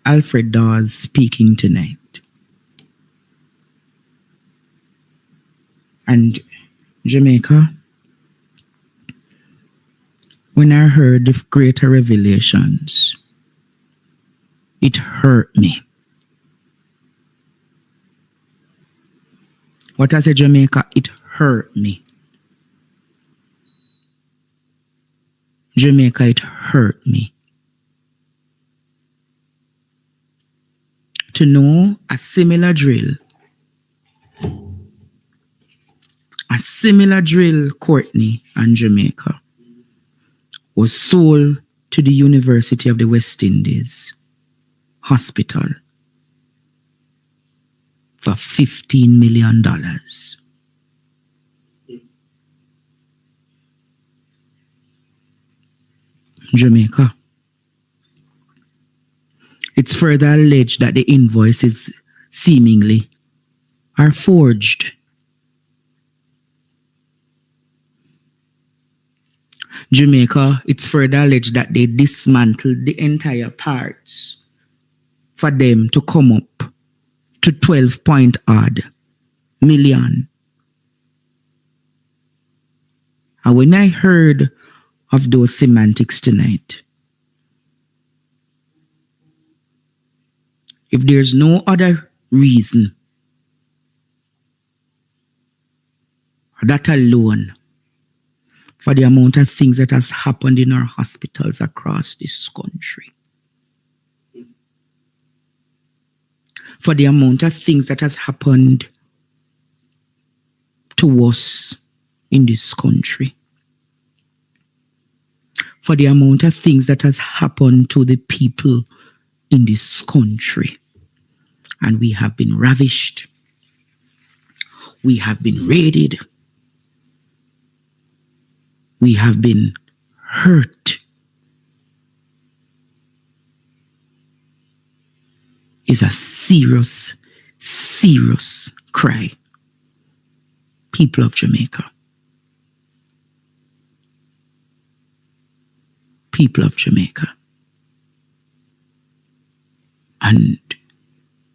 Alfred Dawes speaking tonight. And Jamaica, when I heard the greater revelations, it hurt me. What I say, Jamaica, it hurt me. Jamaica, it hurt me. To know a similar drill, Courtney, and Jamaica, was sold to the University of the West Indies Hospital for $15 million. Jamaica. It's further alleged that the invoices seemingly are forged. Jamaica, it's further alleged that they dismantled the entire parts for them to come up to 12 odd million. And when I heard of those semantics tonight, if there's no other reason, that alone, for the amount of things that has happened in our hospitals across this country, for the amount of things that has happened to us in this country, for the amount of things that has happened to the people in this country. And we have been ravished. We have been raided. We have been hurt. Is a serious, serious cry. People of Jamaica. People of Jamaica. And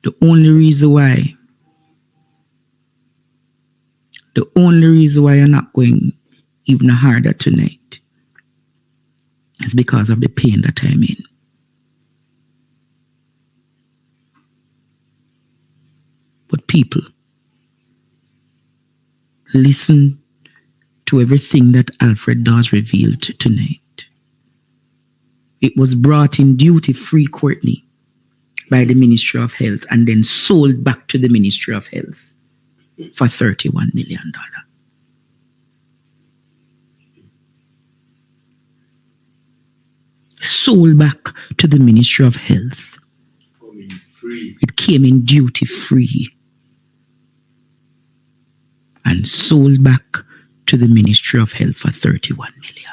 the only reason why I'm not going even harder tonight is because of the pain that I'm in. But people, listen to everything that Alfred Dawes revealed tonight. It was brought in duty-free, Courtney, by the Ministry of Health and then sold back to the Ministry of Health for $31 million. Sold back to the Ministry of Health. It came in duty-free and sold back to the Ministry of Health for $31 million.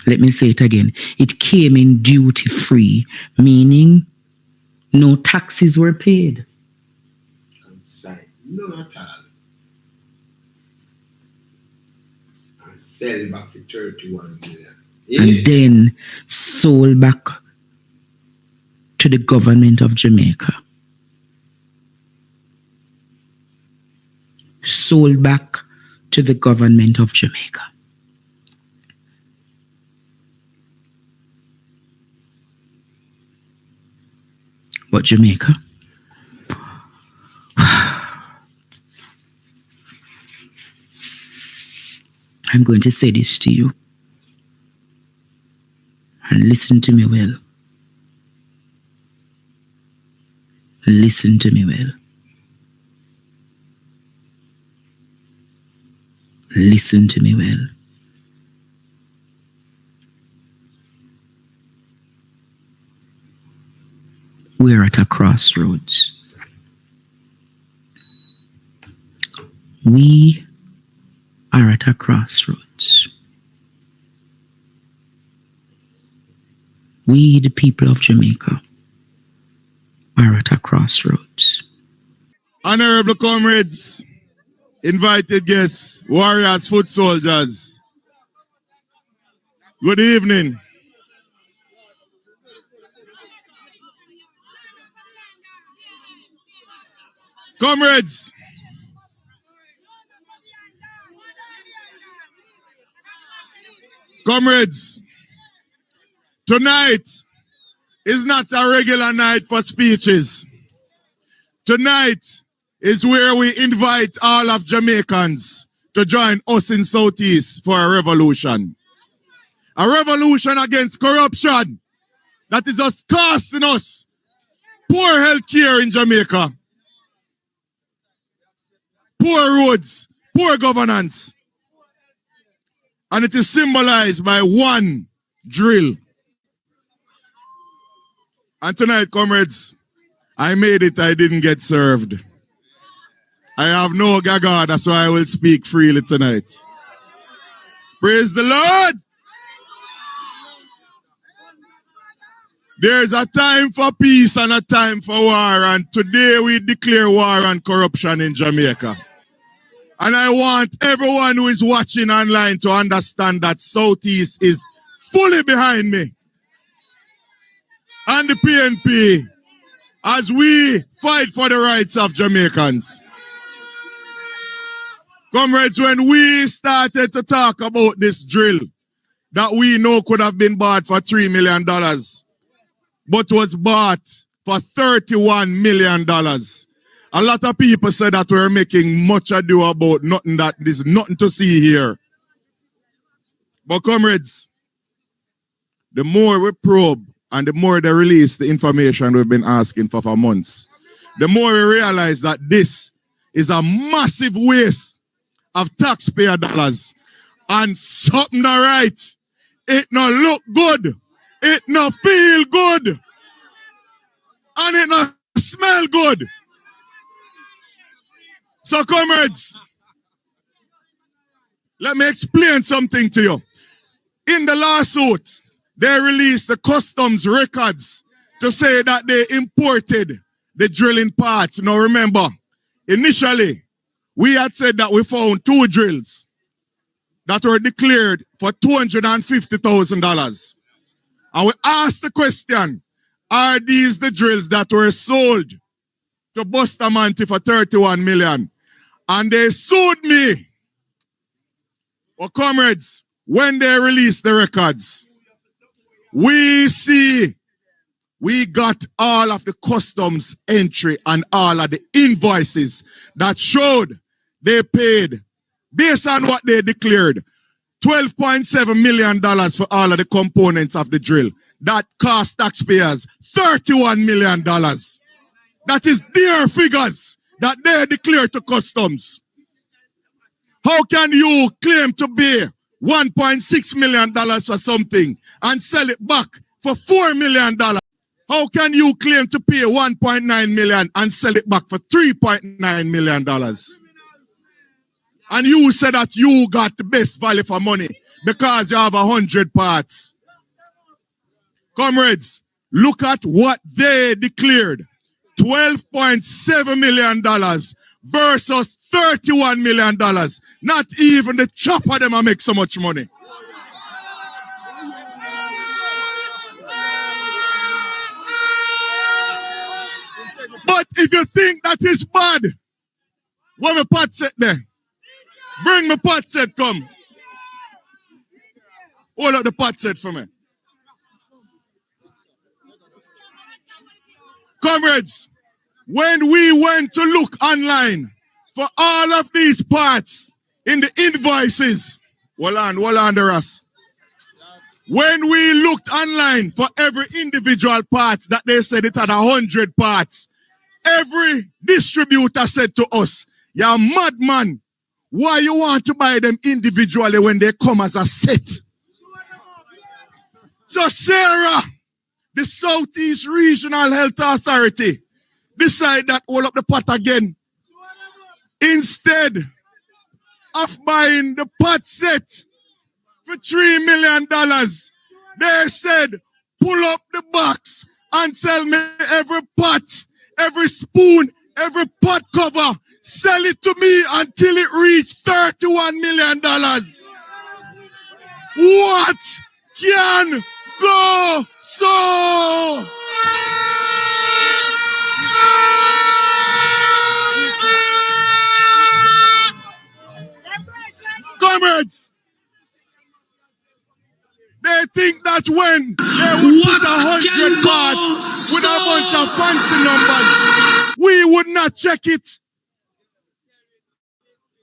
Let me say it again. It came in duty-free, meaning no taxes were paid. No at all. And sell back for $31 million. Yeah. And then sold back to the government of Jamaica. Sold back to the government of Jamaica. But Jamaica, I'm going to say this to you. And listen to me well. Listen to me well. Listen to me well. We're at a crossroads. We are at a crossroads. We, the people of Jamaica, are at a crossroads. Honorable comrades, invited guests, warriors, foot soldiers. Good evening. Comrades, tonight is not a regular night for speeches. Tonight is where we invite all of Jamaicans to join us in Southeast for a revolution. A revolution against corruption that is just costing us poor health care in Jamaica, poor roads, poor governance. And it is symbolized by one drill. And tonight, comrades, I made it, I didn't get served. I have no gaga, that's why I will speak freely tonight. Praise the Lord! There's a time for peace and a time for war, and today we declare war on corruption in Jamaica. And I want everyone who is watching online to understand that Southeast is fully behind me and the PNP as we fight for the rights of Jamaicans. Comrades, when we started to talk about this drill that we know could have been bought for $3 million, but was bought for $31 million. A lot of people said that we're making much ado about nothing, that there's nothing to see here. But comrades, the more we probe and the more they release the information we've been asking for months, the more we realize that this is a massive waste of taxpayer dollars and something not right. It not look good. It not feel good. And it not smell good. So comrades, let me explain something to you. In the lawsuit, they released the customs records to say that they imported the drilling parts. Now remember, initially, we had said that we found 2 drills that were declared for $250,000. And we asked the question, are these the drills that were sold to Bustamante for $31 million? And they sued me. Well, comrades, when they released the records, we see we got all of the customs entry and all of the invoices that showed they paid, based on what they declared, $12.7 million for all of the components of the drill. That cost taxpayers $31 million. That is their figures that they declare to customs. How can you claim to pay $1.6 million for something and sell it back for $4 million? How can you claim to pay $1.9 million and sell it back for $3.9 million? And you said that you got the best value for money because you have 100 parts. Comrades, look at what they declared. $12.7 million versus $31 million. Not even the chop of them make so much money. But if you think that is bad, what my pot set there? Bring my pot set, come. Hold up the pot set for me. Comrades, when we went to look online for all of these parts in the invoices, hold on the rest. When we looked online for every individual parts that they said it had 100 parts, every distributor said to us, "You're madman. Why you want to buy them individually when they come as a set?" So Sarah, the Southeast Regional Health Authority, decide that all up the pot again. Instead of buying the pot set for $3 million, they said, pull up the box and sell me every pot, every spoon, every pot cover. Sell it to me until it reached $31 million. What? can go so. Comrades, they think that when they would put 100 parts with a bunch of fancy numbers, we would not check it.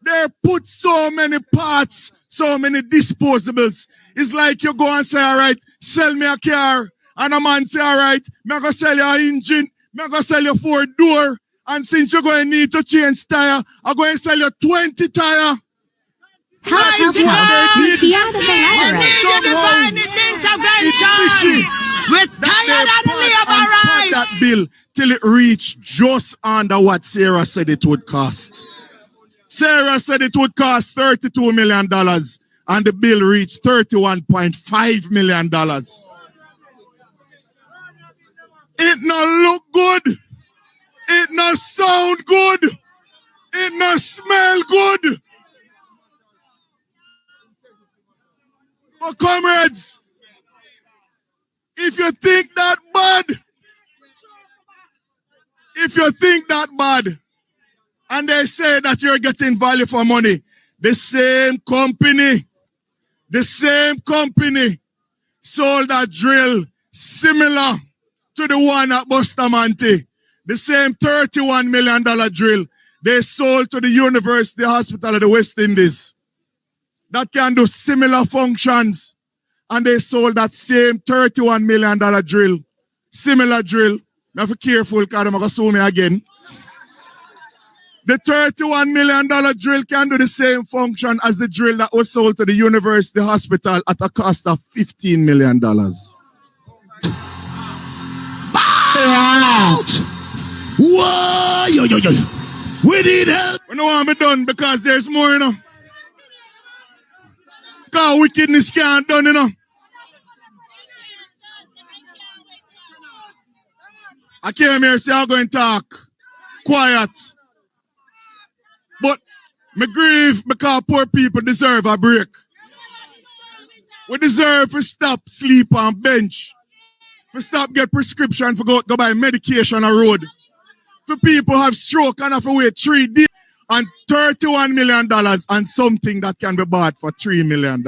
They put so many parts, so many disposables. It's like you go and say, all right, sell me a car. And a man say, all right, I'm going to sell you an engine. I'm going to sell you 4-door. And since you're going to need to change tire, I'm going to sell you 20 tire. That is what they did. And somehow, it's fishy. We're tired of the labor right. That bill till it reached just under what Sarah said it would cost. Sarah said it would cost $32 million, and the bill reached $31.5 million. It no look good. It no sound good. It no smell good. But comrades, if you think that bad, and they say that you're getting value for money, the same company sold a drill similar to the one at Bustamante, the same $31 million drill they sold to the University Hospital of the West Indies that can do similar functions, and they sold that same $31 million drill, similar drill. Now be careful because I'm going to sue me again. The $31 million drill can do the same function as the drill that was sold to the University Hospital at a cost of $15 million. Out! Whoa! Yo. We need help. We don't want to be done because there's more, you know. Because wickedness can't done, you know. I came here, say I'm going to talk quiet. But me grieve because poor people deserve a break. We deserve to stop sleep on bench. To stop get prescription for go buy medication on road. For people have stroke and have to wait 3 days and $31 million and something that can be bought for $3 million.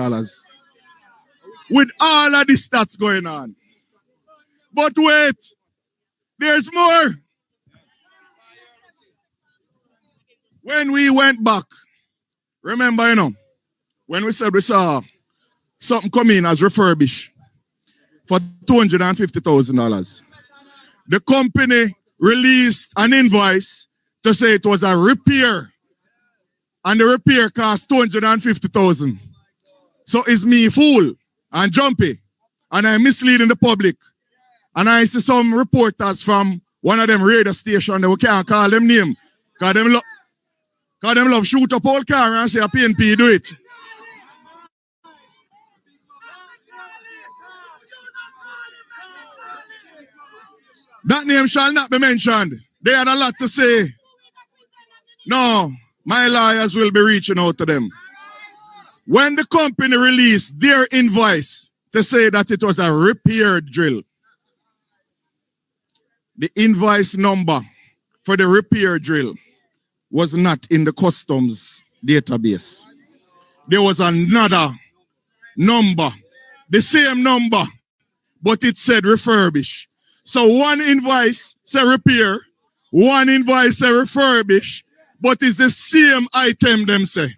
With all of this that's going on. But wait, there's more. When we went back, remember, you know, when we said we saw something come in as refurbished for $250,000, the company released an invoice to say it was a repair, and the repair cost $250,000. So is me fool and jumpy, and I'm misleading the public. And I see some reporters from one of them radio stations that we can't call them name, because them love shoot up all car and say a PNP do it. That name shall not be mentioned. They had a lot to say. No, my lawyers will be reaching out to them. When the company released their invoice to say that it was a repaired drill, the invoice number for the repair drill was not in the customs database. There was another number, the same number, but it said refurbish. So one invoice say repair, one invoice say refurbish, but it's the same item them say.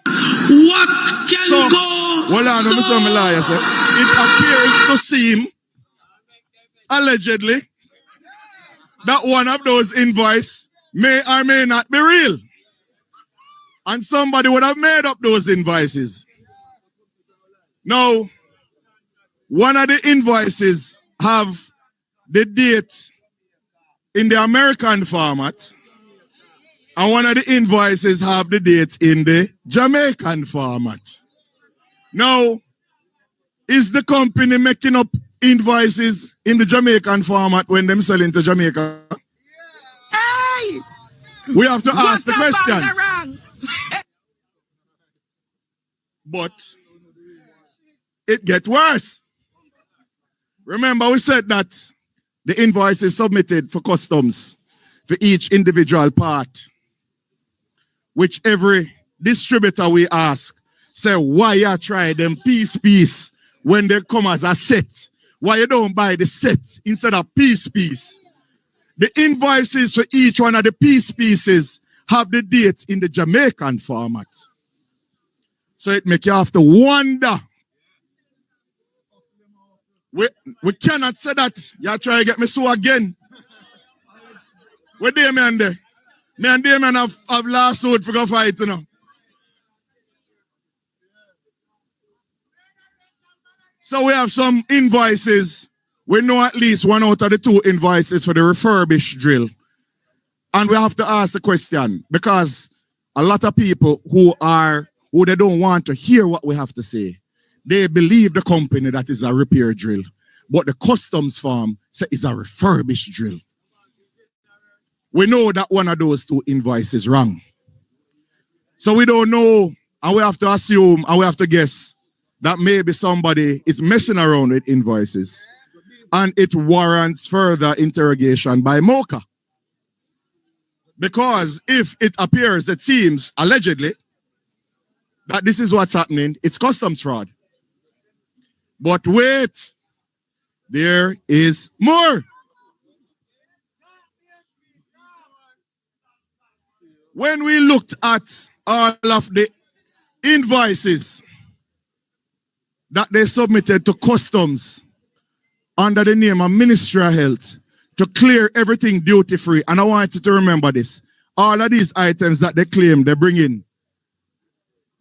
What can so, go? Hold on, let me say my liar say. It appears to seem, allegedly, that one of those invoices may or may not be real. And somebody would have made up those invoices. Now, one of the invoices have the date in the American format, and one of the invoices have the date in the Jamaican format. Now, is the company making up invoices in the Jamaican format when them selling to Jamaica? Hey! We have to ask the questions. But it gets worse. Remember, we said that the invoice is submitted for customs for each individual part, which every distributor we ask, say, why you try them piece when they come as a set? Why you don't buy the set instead of piece? The invoices for each one of the pieces have the date in the Jamaican format. So it make you have to wonder. We cannot say that. You try to get me so again. Where Damien there? Me and Damien have lawsuit for go fight, you know. So we have some invoices. We know at least one out of the two invoices for the refurbished drill. And we have to ask the question, because a lot of people who they don't want to hear what we have to say, they believe the company that is a repair drill, but the customs firm say it's a refurbished drill. We know that one of those two invoices wrong. So we don't know, and we have to assume, and we have to guess that maybe somebody is messing around with invoices, and it warrants further interrogation by MOCA. Because if it appears, it seems, allegedly, that this is what's happening, it's customs fraud. But wait, there is more. When we looked at all of the invoices that they submitted to customs under the name of Ministry of Health to clear everything duty-free, and I want you to remember this, all of these items that they claim they bring in,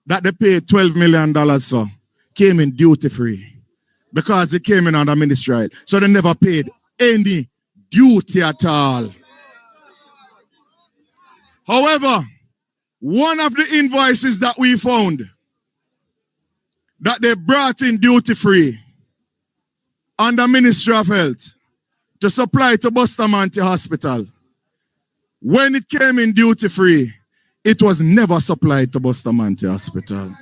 that they paid $12 million for, came in duty-free because it came in under Ministry of Health. So they never paid any duty at all. However, one of the invoices that we found that they brought in duty-free under Ministry of Health to supply to Bustamante Hospital, when it came in duty-free, it was never supplied to Bustamante Hospital.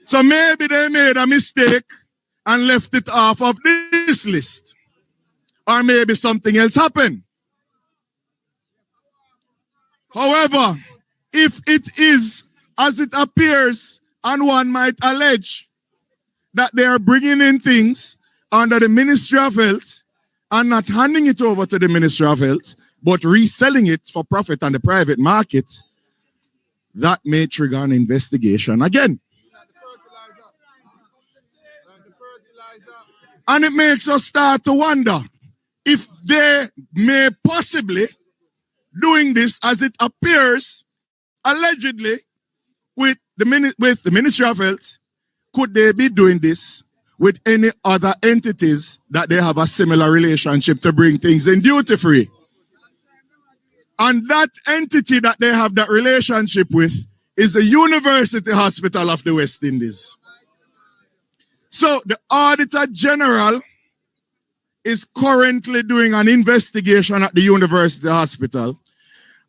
So maybe they made a mistake and left it off of this list. Or maybe something else happened. However, if it is as it appears, and one might allege that they are bringing in things under the Ministry of Health and not handing it over to the Ministry of Health, but reselling it for profit on the private market, that may trigger an investigation again. And it makes us start to wonder if they may possibly doing this as it appears, allegedly, with the Ministry of Health. Could they be doing this with any other entities that they have a similar relationship to bring things in duty-free? And that entity that they have that relationship with is the University Hospital of the West Indies. So the Auditor General is currently doing an investigation at the University Hospital.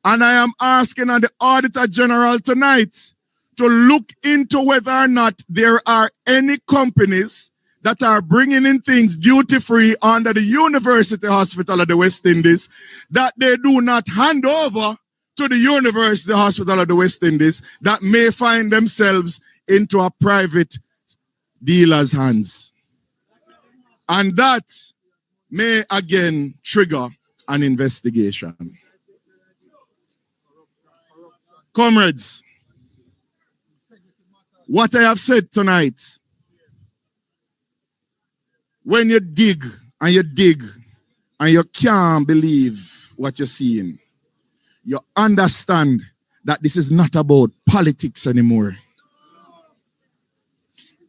And I am asking the Auditor General tonight to look into whether or not there are any companies that are bringing in things duty-free under the University Hospital of the West Indies that they do not hand over to the University Hospital of the West Indies, that may find themselves into a private dealer's hands. And that may again trigger an investigation. Comrades, what I have said tonight, when you dig and you can't believe what you're seeing, you understand that this is not about politics anymore.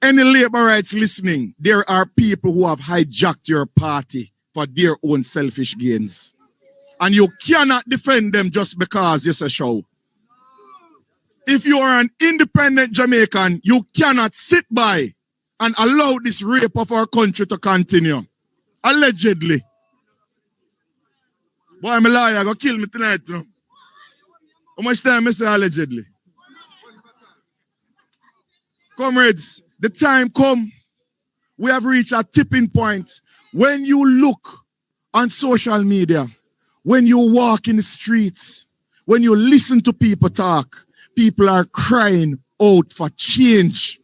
Any labor rights listening, there are people who have hijacked your party for their own selfish gains. And you cannot defend them just because you say so. If you are an independent Jamaican, you cannot sit by and allow this rape of our country to continue. Allegedly. Boy, I'm a liar, I'm going to kill me tonight. You know? How much time I say allegedly? Comrades, the time come. We have reached a tipping point. When you look on social media, when you walk in the streets, when you listen to people talk, people are crying out for change.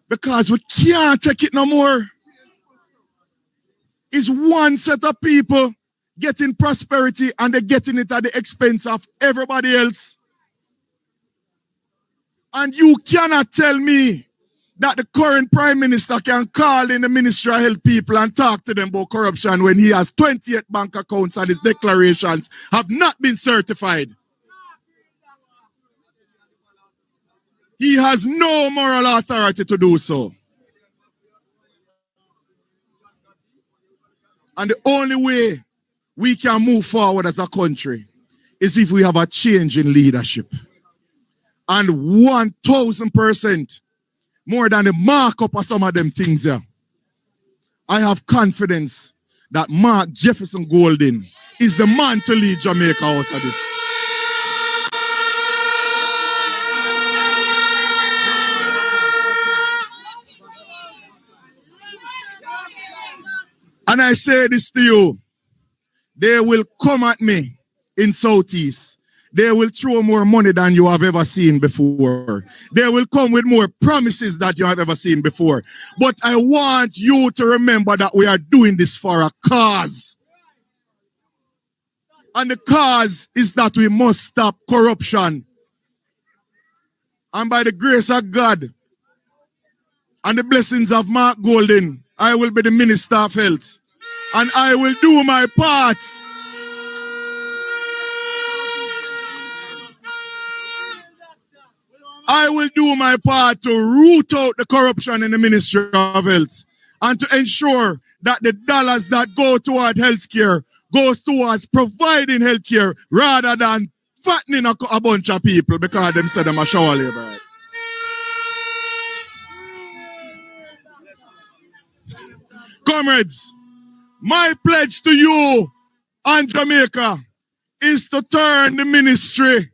Because we can't take it no more. It's one set of people getting prosperity and they're getting it at the expense of everybody else. And you cannot tell me that the current prime minister can call in the Ministry of Health people and talk to them about corruption when he has 28 bank accounts and his declarations have not been certified. He has no moral authority to do so. And the only way we can move forward as a country is if we have a change in leadership. And 1,000% more than the markup of some of them things here. I have confidence that Mark Jefferson Golden is the man to lead Jamaica out of this. And I say this to you, they will come at me in Southeast. They will throw more money than you have ever seen before. They will come with more promises that you have ever seen before. But I want you to remember that we are doing this for a cause. And the cause is that we must stop corruption. And by the grace of God and the blessings of Mark Golden, I will be the Minister of Health. And I will do my part. I will do my part to root out the corruption in the Ministry of Health and to ensure that the dollars that go toward healthcare goes towards providing healthcare rather than fattening a bunch of people because them said them a shower labor. Comrades, my pledge to you and Jamaica is to turn the Ministry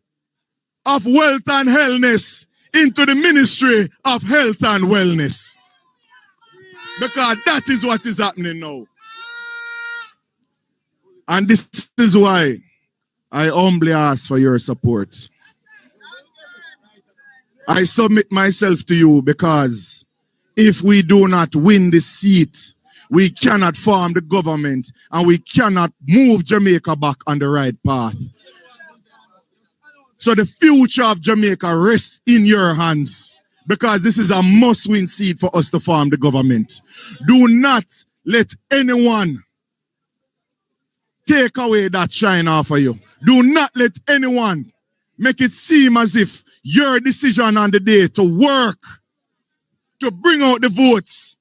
of Wealth and Wellness into the Ministry of Health and Wellness. Because that is what is happening now. And this is why I humbly ask for your support. I submit myself to you because if we do not win this seat, we cannot form the government and we cannot move Jamaica back on the right path. So the future of Jamaica rests in your hands because this is a must-win seat for us to form the government. Do not let anyone take away that shine off of you. Do not let anyone make it seem as if your decision on the day to work, to bring out the votes,